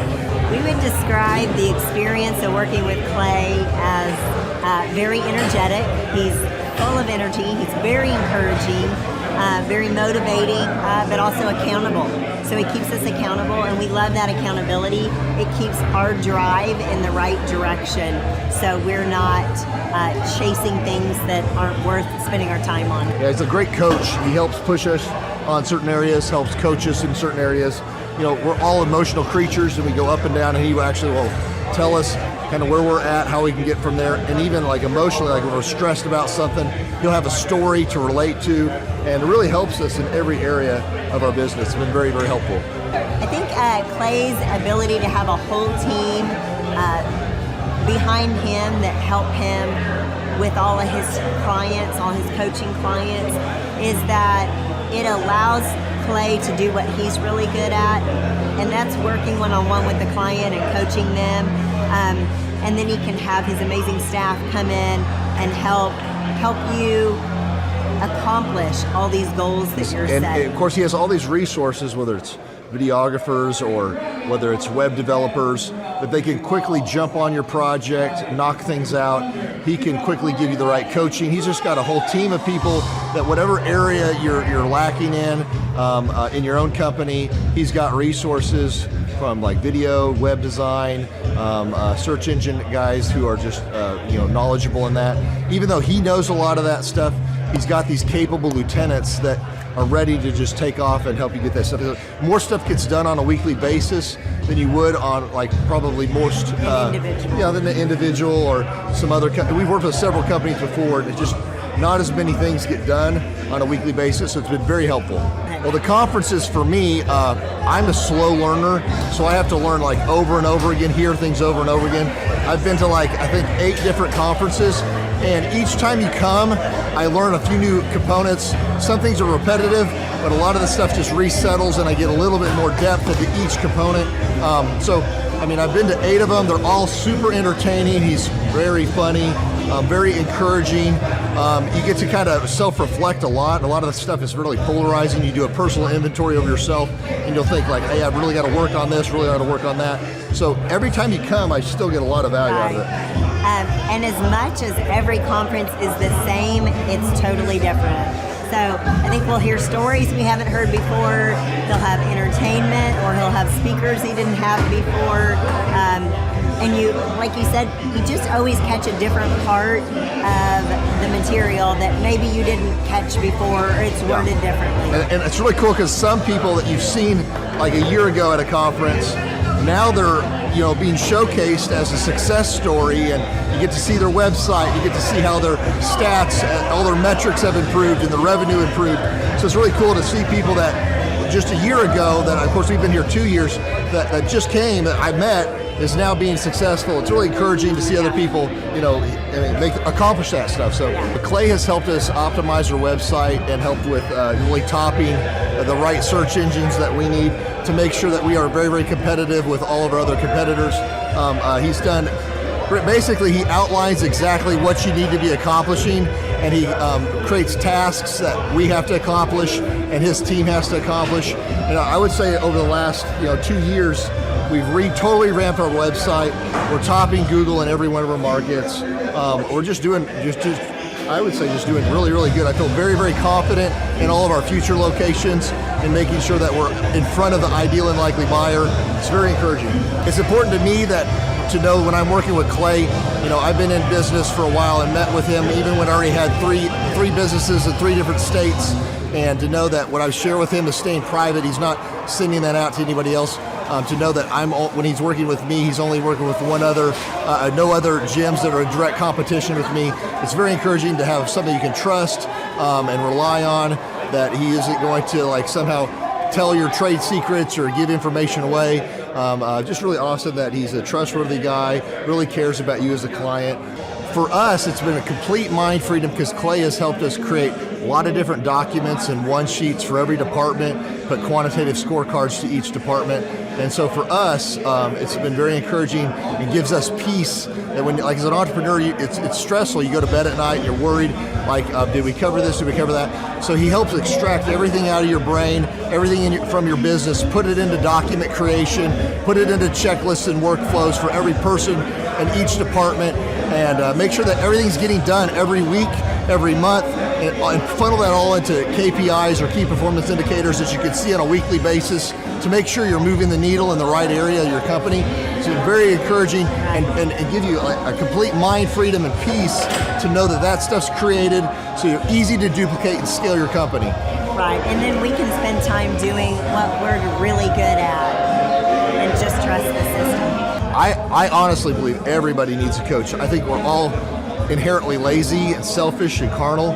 S20: We would describe the experience of working with Clay as very energetic. He's full of energy. He's very encouraging, very motivating, but also accountable. So he keeps us accountable, and we love that accountability. It keeps our drive in the right direction, so we're not chasing things that aren't worth spending our time on.
S19: Yeah, he's a great coach. He helps push us on certain areas, helps coach us in certain areas. We're all emotional creatures, and we go up and down, and he actually will tell us kind of where we're at, how we can get from there, and even emotionally, when we're stressed about something, he'll have a story to relate to, and it really helps us in every area of our business. It's been very, very helpful.
S20: I think Clay's ability to have a whole team behind him that help him with all of his clients, all his coaching clients, is that it allows Clay to do what he's really good at, and that's working one-on-one with the client and coaching them. And then he can have his amazing staff come in and help you accomplish all these goals that you're setting.
S19: And of course, he has all these resources, whether it's videographers or whether it's web developers, that they can quickly jump on your project, knock things out. He can quickly give you the right coaching. He's just got a whole team of people that whatever area you're lacking in your own company, he's got resources from video, web design, search engine guys who are just knowledgeable in that. Even though he knows a lot of that stuff, he's got these capable lieutenants that are ready to just take off and help you get that stuff. More stuff gets done on a weekly basis than you would on probably most than the individual or some other. We've worked with several companies before, and it's just not as many things get done on a weekly basis, so it's been very helpful. Well, the conferences for me, I'm a slow learner, so I have to learn over and over again, hear things over and over again. I've been to I think 8 different conferences, and each time you come, I learn a few new components. Some things are repetitive, but a lot of the stuff just resettles, and I get a little bit more depth into each component. I've been to 8 of them. They're all super entertaining. He's very funny, very encouraging. You get to kind of self-reflect a lot. A lot of the stuff is really polarizing. You do a personal inventory of yourself, and you'll think hey, I've really got to work on this, really got to work on that. So every time you come, I still get a lot of value out of it.
S20: And as much as every conference is the same, it's totally different. So I think we'll hear stories we haven't heard before. He'll have entertainment, or he'll have speakers he didn't have before. and you, like you said, you just always catch a different part of the material that maybe you didn't catch before, or it's worded differently.
S19: And it's really cool because some people that you've seen like a year ago at a conference, now they're being showcased as a success story, and you get to see their website, you get to see how their stats, all their metrics have improved and the revenue improved. So it's really cool to see people that just a year ago, that of course we've been here 2 years, that just came, that I met, is now being successful. It's really encouraging to see other people, accomplish that stuff. So Clay has helped us optimize our website and helped with really topping the right search engines that we need to make sure that we are very, very competitive with all of our other competitors. He's done, basically he outlines exactly what you need to be accomplishing, and he creates tasks that we have to accomplish and his team has to accomplish. And I would say over the last 2 years, we've totally ramped our website. We're topping Google in every one of our markets. We're just doing, I would say, just doing really, really good. I feel very, very confident in all of our future locations and making sure that we're in front of the ideal and likely buyer. It's very encouraging. It's important to me to know when I'm working with Clay, I've been in business for a while and met with him even when I already had three businesses in 3 different states, and to know that what I share with him is staying private. He's not sending that out to anybody else. To know that when he's working with me, he's only working with no other gyms that are in direct competition with me. It's very encouraging to have somebody you can trust and rely on, that he isn't going to somehow tell your trade secrets or give information away. Just really awesome that he's a trustworthy guy, really cares about you as a client. For us, it's been a complete mind freedom because Clay has helped us create a lot of different documents and one-sheets for every department, put quantitative scorecards to each department. And so for us, it's been very encouraging and gives us peace that when, as an entrepreneur, it's stressful. You go to bed at night and you're worried, did we cover this, did we cover that? So he helps extract everything out of your brain, everything from your business, put it into document creation, put it into checklists and workflows for every person in each department, and make sure that everything's getting done every week, every month, and funnel that all into KPIs or key performance indicators that you can see on a weekly basis to make sure you're moving the needle in the right area of your company. So it's very encouraging and give you a complete mind freedom and peace to know that stuff's created so you're easy to duplicate and scale your company.
S20: Right, and then we can spend time doing what we're really good at and just trust the system.
S19: I honestly believe everybody needs a coach. I think we're all inherently lazy and selfish and carnal.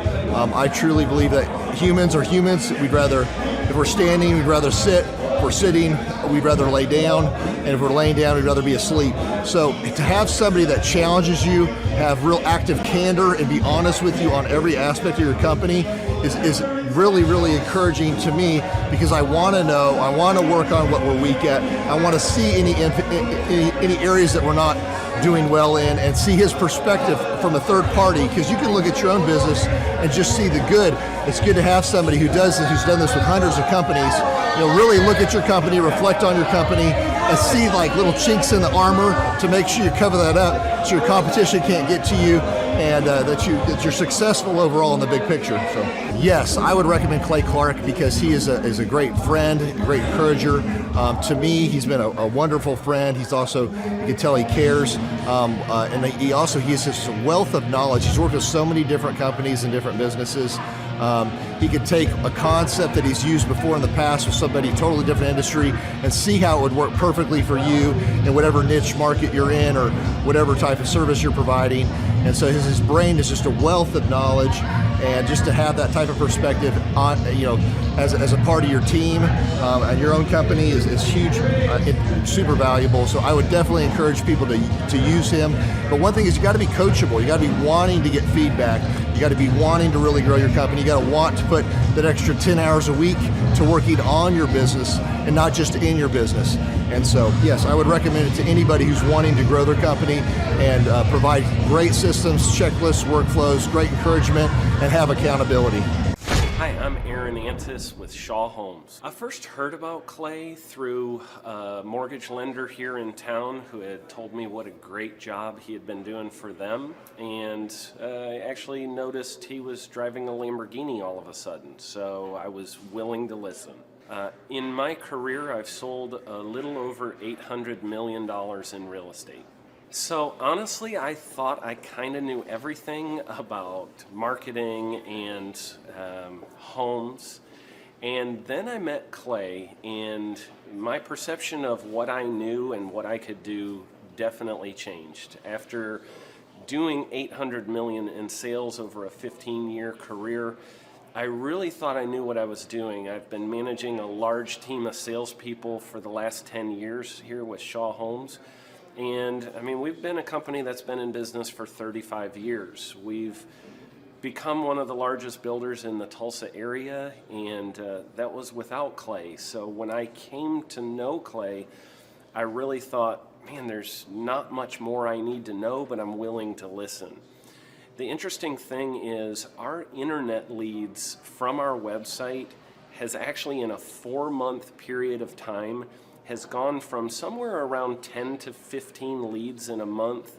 S19: I truly believe that humans are humans. If we're standing, we'd rather sit. If we're sitting, we'd rather lay down. And if we're laying down, we'd rather be asleep. So to have somebody that challenges you, have real active candor, and be honest with you on every aspect of your company is really, really encouraging to me, because I want to know, I want to work on what we're weak at. I want to see any areas that we're not doing well in, and see his perspective from a third party, because you can look at your own business and just see the good. It's good to have somebody who does this, who's done this with hundreds of companies, really look at your company, reflect on your company, and see little chinks in the armor to make sure you cover that up so your competition can't get to you, and that you're successful overall in the big picture. So yes, I would recommend Clay Clark because he is a great friend, a great encourager. To me, he's been a wonderful friend. He's also, you can tell he cares, and he has just a wealth of knowledge. He's worked with so many different companies and different businesses. He could take a concept that he's used before in the past with somebody totally different industry and see how it would work perfectly for you in whatever niche market you're in or whatever type of service you're providing. And so his brain is just a wealth of knowledge, and just to have that type of perspective on, as a part of your team and your own company is huge, super valuable. So I would definitely encourage people to use him. But one thing is, you got to be coachable. You got to be wanting to get feedback. You got to be wanting to really grow your company. You got to want to put that extra 10 hours a week to working on your business and not just in your business. And so, yes, I would recommend it to anybody who's wanting to grow their company and provide great systems, checklists, workflows, great encouragement, and have accountability.
S21: Hi, I'm Aaron Antis with Shaw Homes. I first heard about Clay through a mortgage lender here in town who had told me what a great job he had been doing for them, and I actually noticed he was driving a Lamborghini all of a sudden, so I was willing to listen. In my career, I've sold a little over $800 million in real estate. So honestly, I thought I kind of knew everything about marketing and homes. And then I met Clay, and my perception of what I knew and what I could do definitely changed. After doing $800 million in sales over a 15-year career, I really thought I knew what I was doing. I've been managing a large team of salespeople for the last 10 years here with Shaw Homes. And I mean, we've been a company that's been in business for 35 years. We've become one of the largest builders in the Tulsa area, and that was without Clay. So when I came to know Clay, I really thought, man, there's not much more I need to know, but I'm willing to listen. The interesting thing is our internet leads from our website has actually, in a 4-month period of time, has gone from somewhere around 10 to 15 leads in a month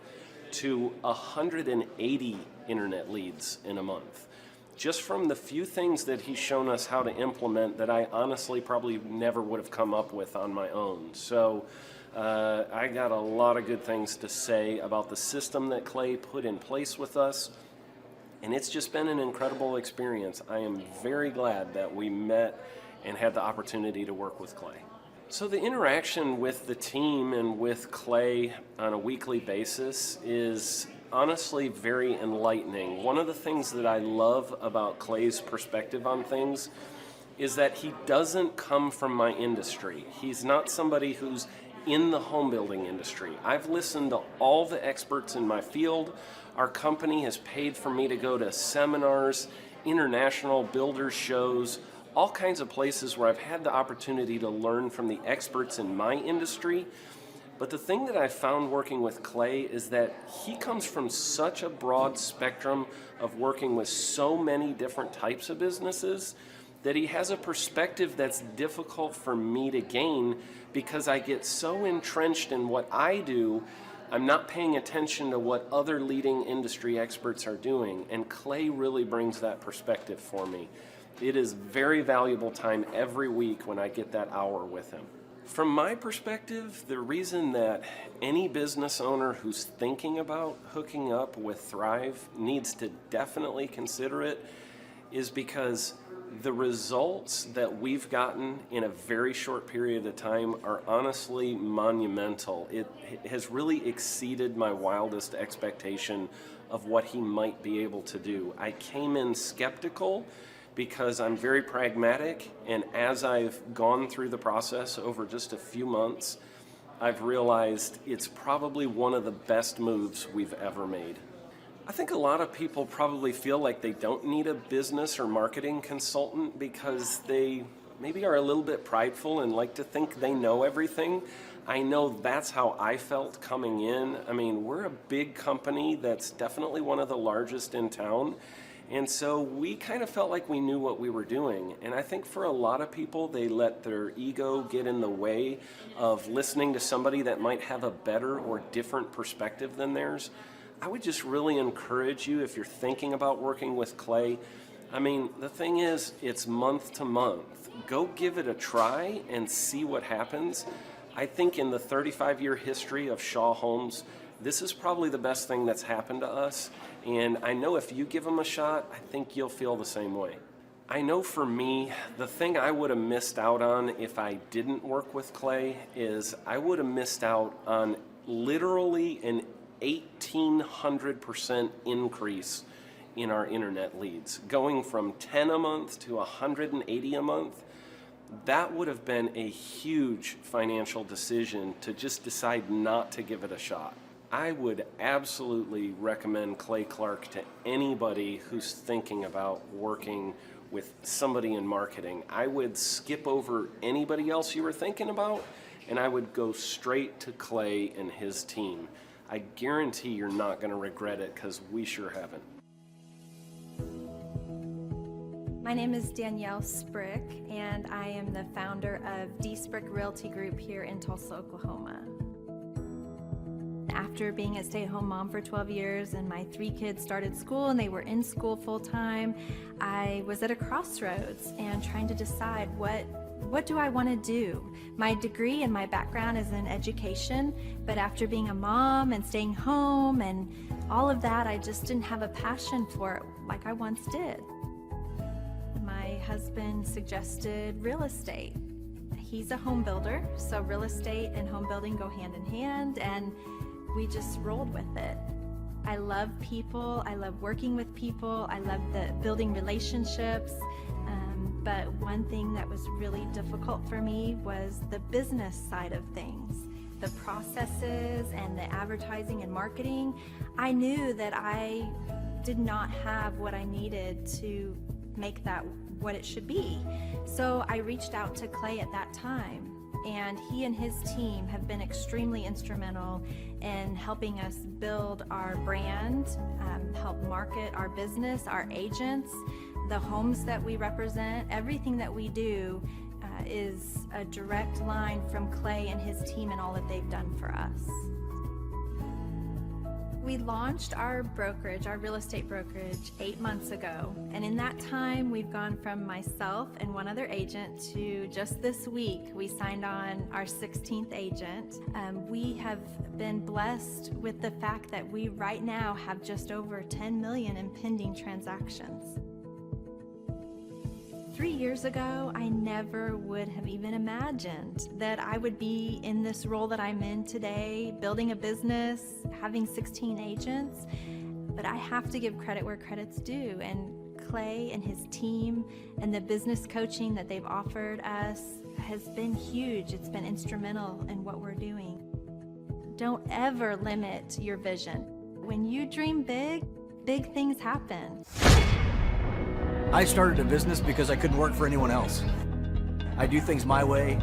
S21: to 180 internet leads in a month. Just from the few things that he's shown us how to implement that I honestly probably never would have come up with on my own. So I got a lot of good things to say about the system that Clay put in place with us, and it's just been an incredible experience. I am very glad that we met and had the opportunity to work with Clay. So the interaction with the team and with Clay on a weekly basis is honestly very enlightening. One of the things that I love about Clay's perspective on things is that he doesn't come from my industry. He's not somebody who's in the home building industry. I've listened to all the experts in my field. Our company has paid for me to go to seminars, international builder shows, all kinds of places where I've had the opportunity to learn from the experts in my industry. But the thing that I found working with Clay is that he comes from such a broad spectrum of working with so many different types of businesses that he has a perspective that's difficult for me to gain because I get so entrenched in what I do, I'm not paying attention to what other leading industry experts are doing. And Clay really brings that perspective for me. It is very valuable time every week when I get that hour with him. From my perspective, the reason that any business owner who's thinking about hooking up with Thrive needs to definitely consider it is because the results that we've gotten in a very short period of time are honestly monumental. It has really exceeded my wildest expectation of what he might be able to do. I came in skeptical because I'm very pragmatic, and as I've gone through the process over just a few months, I've realized it's probably one of the best moves we've ever made. I think a lot of people probably feel like they don't need a business or marketing consultant because they maybe are a little bit prideful and like to think they know everything. I know that's how I felt coming in. I mean, we're a big company that's definitely one of the largest in town. And so we kind of felt like we knew what we were doing. And I think for a lot of people, they let their ego get in the way of listening to somebody that might have a better or different perspective than theirs. I would just really encourage you, if you're thinking about working with Clay, I mean, the thing is, it's month to month. Go give it a try and see what happens. I think in the 35-year history of Shaw Homes, this is probably the best thing that's happened to us. And I know if you give them a shot, I think you'll feel the same way. I know for me, the thing I would have missed out on if I didn't work with Clay is I would have missed out on literally an 1,800% increase in our internet leads. Going from 10 a month to 180 a month, that would have been a huge financial decision to just decide not to give it a shot. I would absolutely recommend Clay Clark to anybody who's thinking about working with somebody in marketing. I would skip over anybody else you were thinking about, and I would go straight to Clay and his team. I guarantee you're not going to regret it because we sure haven't.
S1: My name is Danielle Sprick, and I am the founder of D Sprick Realty Group here in Tulsa, Oklahoma. After being a stay-at-home mom for 12 years and my 3 kids started school and they were in school full-time, I was at a crossroads and trying to decide what what do I want to do? My degree and my background is in education, but after being a mom and staying home and all of that, I just didn't have a passion for it like I once did. My husband suggested real estate. He's a home builder, so real estate and home building go hand in hand, and we just rolled with it. I love people, I love working with people, I love building relationships, but one thing that was really difficult for me was the business side of things. The processes and the advertising and marketing. I knew that I did not have what I needed to make that what it should be. So I reached out to Clay at that time, and he and his team have been extremely instrumental in helping us build our brand, help market our business, our agents, the homes that we represent. Everything that we do is a direct line from Clay and his team and all that they've done for us. We launched our brokerage, our real estate brokerage, 8 months ago. And in that time, we've gone from myself and one other agent to just this week, we signed on our 16th agent. We have been blessed with the fact that we right now have just over 10 million in pending transactions. 3 years ago, I never would have even imagined that I would be in this role that I'm in today, building a business, having 16 agents. But I have to give credit where credit's due, and Clay and his team and the business coaching that they've offered us has been huge. It's been instrumental in what we're doing. Don't ever limit your vision. When you dream big, big things happen.
S3: I started a business because I couldn't work for anyone else. I do things my way.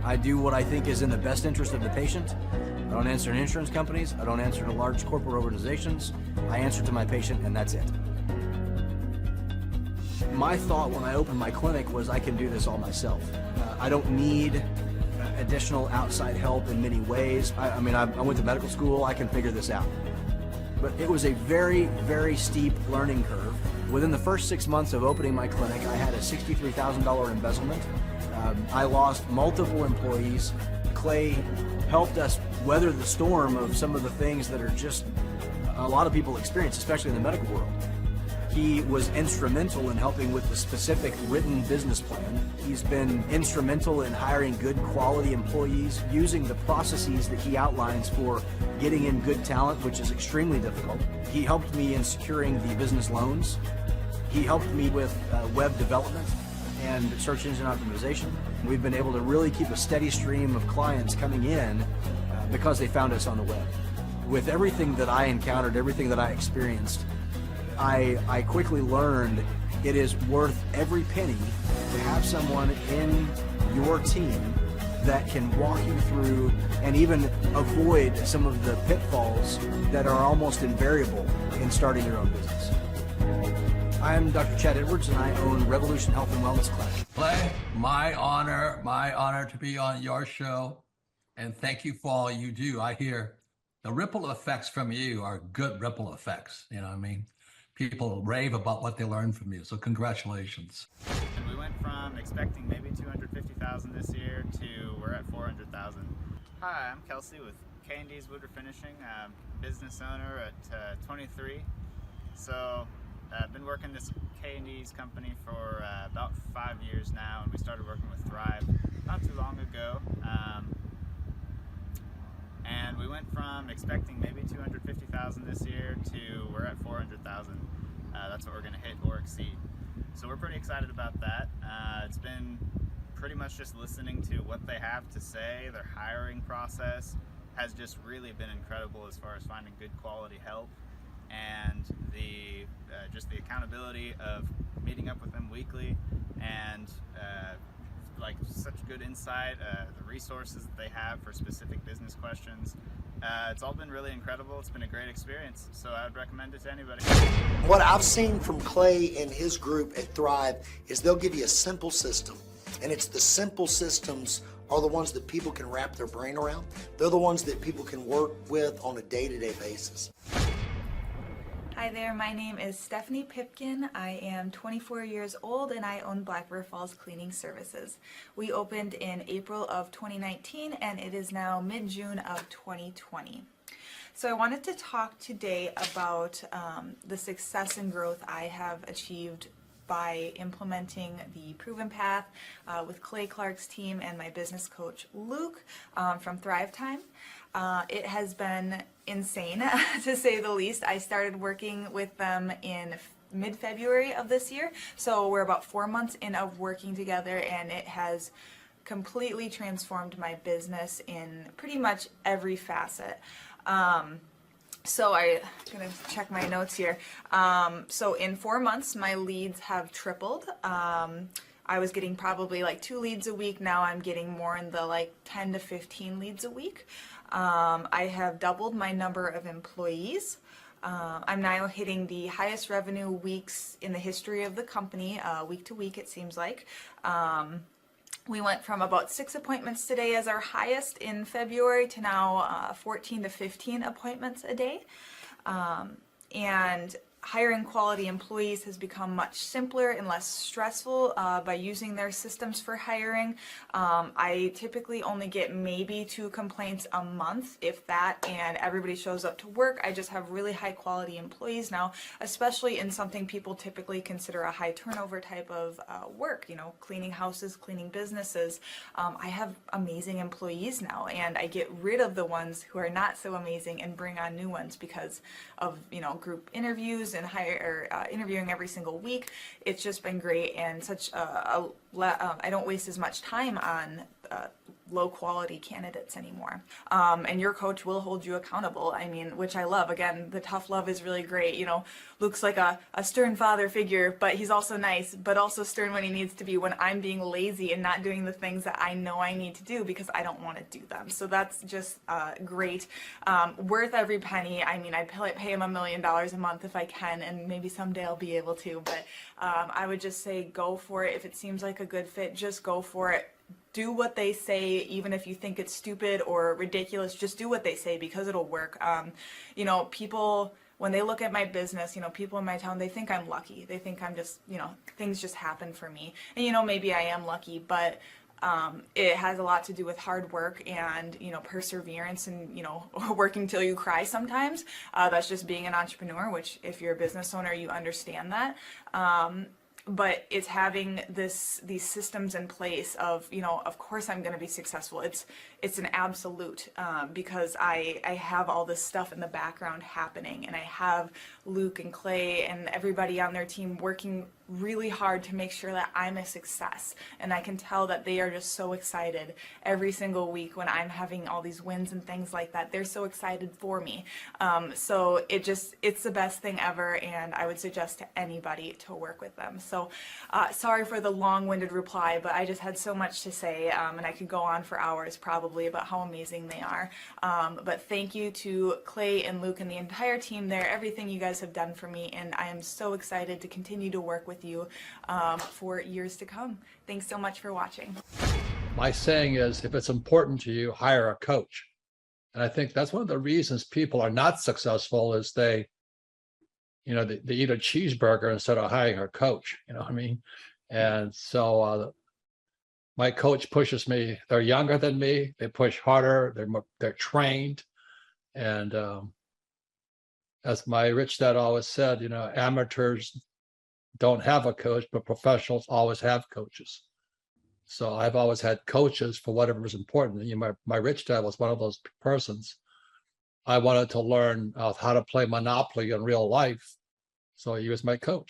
S3: I do what I think is in the best interest of the patient. I don't answer to insurance companies. I don't answer to large corporate organizations. I answer to my patient, and that's it. My thought when I opened my clinic was I can do this all myself. I don't need additional outside help in many ways. I went to medical school. I can figure this out. But it was a very, very steep learning curve. Within the first 6 months of opening my clinic, I had a $63,000 embezzlement. I lost multiple employees. Clay helped us weather the storm of some of the things that are just a lot of people experience, especially in the medical world. He was instrumental in helping with the specific written business plan. He's been instrumental in hiring good quality employees, using the processes that he outlines for getting in good talent, which is extremely difficult. He helped me in securing the business loans. He helped me with web development and search engine optimization. We've been able to really keep a steady stream of clients coming in because they found us on the web. With everything that I encountered, everything that I experienced, I quickly learned it is worth every penny to have someone in your team that can walk you through and even avoid some of the pitfalls that are almost invariable in starting your own business. I'm Dr. Chad Edwards, and I own Revolution Health and Wellness Clinic.
S10: Clay, my honor to be on your show, and thank you for all you do. I hear the ripple effects from you are good ripple effects. You know what I mean? People rave about what they learned from you, so congratulations.
S22: And we went from expecting maybe 250,000 this year to we're at 400,000. Hi, I'm Kelsey with K&D's Woodruff Finishing, business owner at 23. So I've been working this K&D's company for about 5 years now, and we started working with Thrive not too long ago. And we went from expecting maybe 250,000 this year to we're at 400,000. That's what we're going to hit or exceed. So we're pretty excited about that. It's been pretty much just listening to what they have to say. Their hiring process has just really been incredible as far as finding good quality help, and the just the accountability of meeting up with them weekly, and like such good insight, the resources that they have for specific business questions. It's all been really incredible. It's been a great experience, so I would recommend it to anybody.
S23: What I've seen from Clay and his group at Thrive is they'll give you a simple system, and it's the simple systems are the ones that people can wrap their brain around. They're the ones that people can work with on a day-to-day basis.
S2: Hi there, my name is Stephanie Pipkin. I am 24 years old and I own Black River Falls Cleaning Services. We opened in April of 2019 and it is now mid-June of 2020. So I wanted to talk today about the success and growth I have achieved by implementing the Proven Path with Clay Clark's team and my business coach Luke from Thrivetime. It has been insane to say the least. I started working with them in mid-February of this year, so we're about 4 months in of working together, and it has completely transformed my business in pretty much every facet. So I'm gonna check my notes here. So in 4 months, my leads have tripled. I was getting probably like 2 leads a week. Now I'm getting more in the like 10 to 15 leads a week. I have doubled my number of employees. I'm now hitting the highest revenue weeks in the history of the company, week to week it seems like. We went from about 6 appointments today as our highest in February to now 14 to 15 appointments a day. And hiring quality employees has become much simpler and less stressful by using their systems for hiring. I typically only get maybe 2 complaints a month, if that, and everybody shows up to work. I just have really high quality employees now, especially in something people typically consider a high turnover type of work, you know, cleaning houses, cleaning businesses. I have amazing employees now, and I get rid of the ones who are not so amazing and bring on new ones because of, you know, group interviews and interviewing every single week. It's just been great, and such I don't waste as much time on low quality candidates anymore. And your coach will hold you accountable. I mean, which I love. Again, the tough love is really great. You know, Luke's like a stern father figure, but he's also nice, but also stern when he needs to be when I'm being lazy and not doing the things that I know I need to do because I don't want to do them. So that's just great. Worth every penny. I mean, I'd pay him $1 million a month if I can, and maybe someday I'll be able to, but I would just say go for it. If it seems like a good fit, just go for it. Do what they say, even if you think it's stupid or ridiculous, just do what they say because it'll work. You know, people, when they look at my business, you know, people in my town, they think I'm lucky. They think I'm just, you know, things just happen for me. And, you know, maybe I am lucky, but it has a lot to do with hard work and, you know, perseverance and, you know, working till you cry sometimes. That's just being an entrepreneur, which if you're a business owner, you understand that. But it's having these systems in place of, you know, of course I'm going to be successful. It's an absolute because I have all this stuff in the background happening, and I have Luke and Clay and everybody on their team working really hard to make sure that I'm a success. And I can tell that they are just so excited every single week when I'm having all these wins and things like that. They're so excited for me. So it's the best thing ever, and I would suggest to anybody to work with them. So sorry for the long-winded reply, but I just had so much to say, and I could go on for hours probably about how amazing they are. But thank you to Clay and Luke and the entire team there, everything you guys have done for me, and I am so excited to continue to work with you for years to come. Thanks so much for watching.
S10: My saying is, if it's important to you, hire a coach. And I think that's one of the reasons people are not successful is they eat a cheeseburger instead of hiring a coach, you know what I mean? And so my coach pushes me. They're younger than me. They push harder. They're trained. And as my rich dad always said, you know, amateurs don't have a coach, but professionals always have coaches. So I've always had coaches for whatever is important. You know, my rich dad was one of those persons. I wanted to learn how to play Monopoly in real life. So he was my coach.